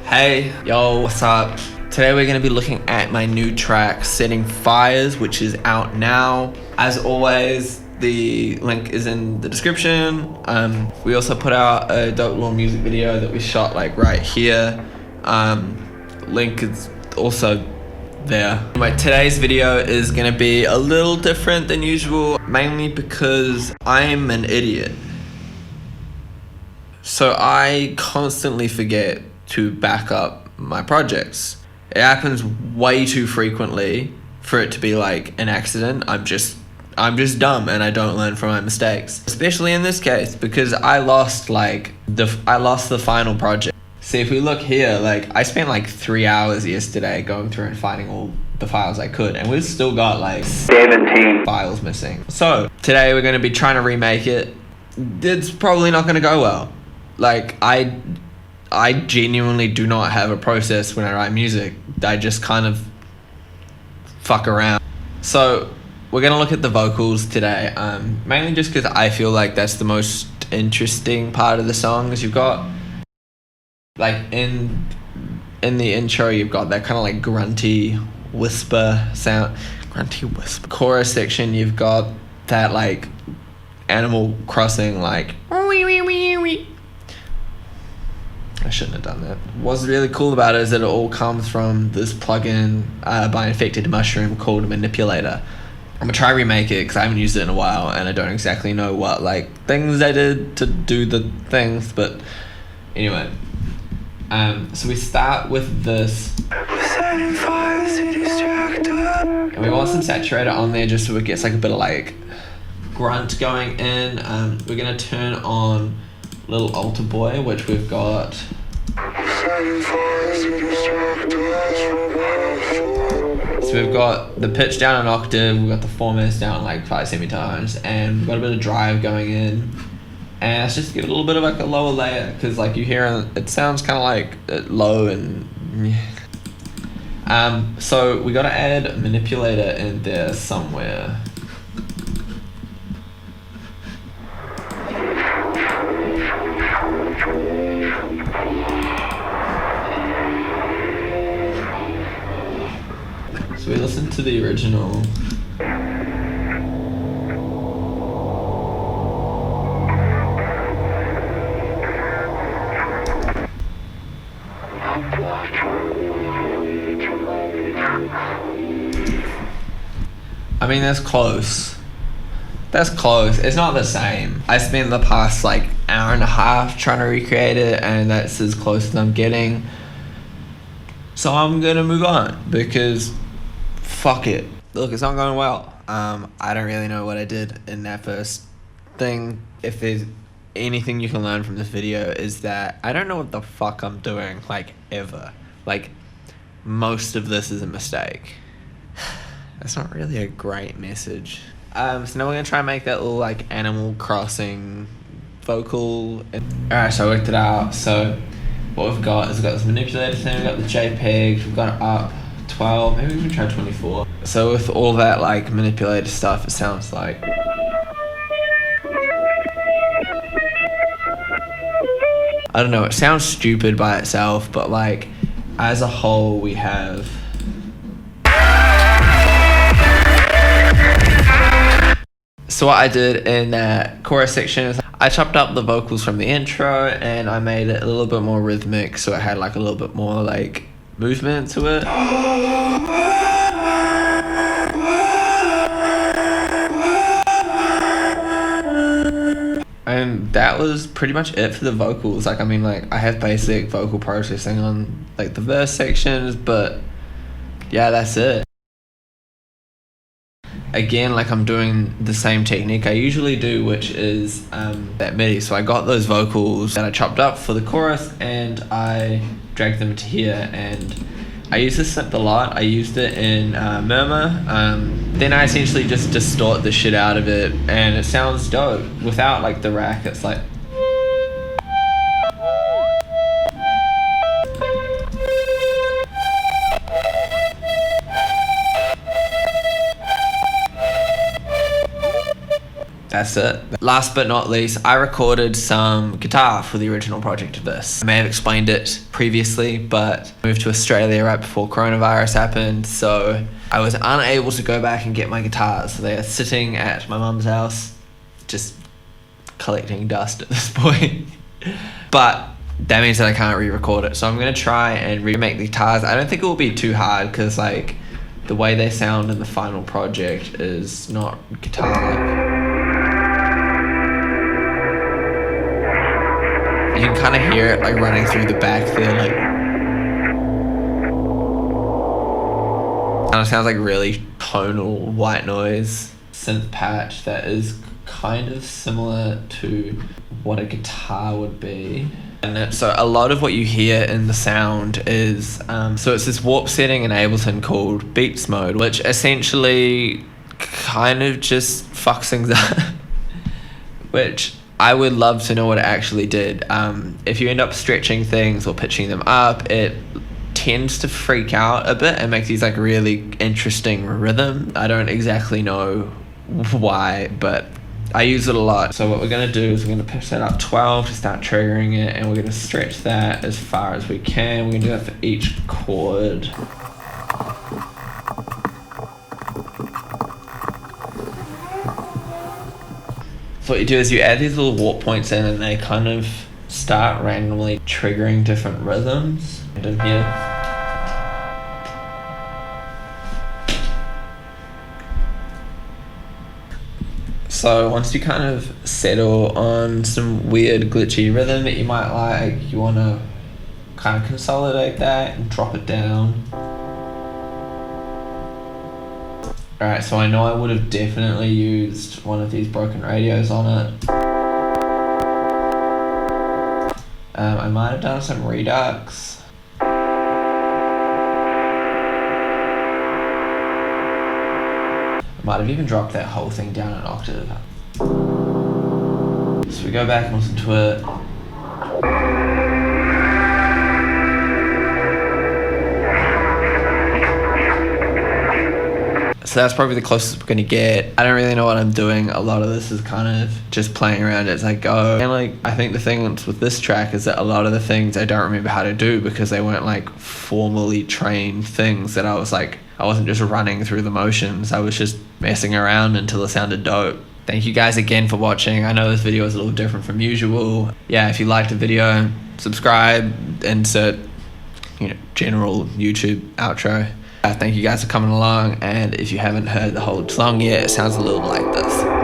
Hey, yo, what's up? Today we're going to be looking at my new track, Setting Fires, which is out now. As always, the link is in the description. We also put out a dope little music video that we shot like right here. Link is also there. Anyway, today's video is going to be a little different than usual, mainly because I'm an idiot. So I constantly forget to back up my projects. It happens way too frequently for it to be like an accident. I'm just dumb and I don't learn from my mistakes. Especially in this case, because I lost the final project. See, if we look here, like I spent like 3 hours yesterday going through and finding all the files I could, and we've still got like 17 files missing. So today we're gonna be trying to remake it. It's probably not gonna go well. Like I genuinely do not have a process when I write music. I just kind of fuck around. So we're gonna look at the vocals today, mainly just because I feel like that's the most interesting part of the song. Is you've got like in the intro you've got that kind of like grunty whisper sound, chorus section. You've got that like Animal Crossing like I shouldn't have done that. What's really cool about it is that it all comes from this plugin by Infected Mushroom called Manipulator. I'm gonna try remake it because I haven't used it in a while and I don't exactly know what like things I did to do the things, but anyway. So we start with this. And we want some saturator on there just so it gets like a bit of like grunt going in. We're gonna turn on Little Altar Boy, which we've got. So we've got the pitch down an octave, we've got the formants down like 5 semitones, and we've got a bit of drive going in. And let's just give it a little bit of like a lower layer, because like you hear it sounds kind of like low and so we got to add a manipulator in there somewhere. So we listened to the original. I mean, that's close. That's close. It's not the same. I spent the past like hour and a half trying to recreate it, and that's as close as I'm getting. So I'm gonna move on because fuck it. Look, it's not going well. I don't really know what I did in that first thing. If there's anything you can learn from this video is that I don't know what the fuck I'm doing, like ever. Like most of this is a mistake. That's not really a great message. So now we're gonna try and make that little like Animal Crossing vocal. Alright, so I worked it out. So what we've got is we've got this manipulator thing, we've got the JPEG, we've got it up 12, maybe we can try 24. So with all that like manipulator stuff, it sounds like I don't know, it sounds stupid by itself, but like as a whole we have so what I did in that chorus section is I chopped up the vocals from the intro and I made it a little bit more rhythmic, so it had like a little bit more like movement to it. And that was pretty much it for the vocals. Like I mean, like I have basic vocal processing on like the verse sections, but yeah, that's it. Again, like I'm doing the same technique I usually do, which is that MIDI. So I got those vocals that I chopped up for the chorus and I dragged them to here, and I use this synth a lot. I used it in Murmur. Then I essentially just distort the shit out of it and it sounds dope. Without like the rack, it's like that's it. Last but not least, I recorded some guitar for the original project of this. I may have explained it previously, but I moved to Australia right before coronavirus happened, so I was unable to go back and get my guitars. So they are sitting at my mum's house, just collecting dust at this point. But that means that I can't re-record it, so I'm gonna try and remake the guitars. I don't think it will be too hard, because like the way they sound in the final project is not guitar-like. You can kind of hear it like running through the back there, like, and it sounds like really tonal white noise synth patch that is kind of similar to what a guitar would be. And so a lot of what you hear in the sound is so it's this warp setting in Ableton called Beats Mode, which essentially kind of just fucks things up, which I would love to know what it actually did. If you end up stretching things or pitching them up, it tends to freak out a bit and make these like really interesting rhythm. I don't exactly know why, but I use it a lot. So what we're going to do is we're going to pitch that up 12 to start triggering it, and we're going to stretch that as far as we can. We're going to do that for each chord. So what you do is you add these little warp points in, and they kind of start randomly triggering different rhythms. And in here, so once you kind of settle on some weird glitchy rhythm that you might like, you want to kind of consolidate that and drop it down. Alright, so I know I would have definitely used one of these broken radios on it. I might have done some redux. I might have even dropped that whole thing down an octave. So we go back and listen to it. So that's probably the closest we're gonna get. I don't really know what I'm doing. A lot of this is kind of just playing around as I go. And like, I think the thing with this track is that a lot of the things I don't remember how to do because they weren't like formally trained things that I wasn't just running through the motions. I was just messing around until it sounded dope. Thank you guys again for watching. I know this video is a little different from usual. Yeah, if you liked the video, subscribe, insert, general YouTube outro. Thank you guys for coming along, and if you haven't heard the whole song yet, it sounds a little like this.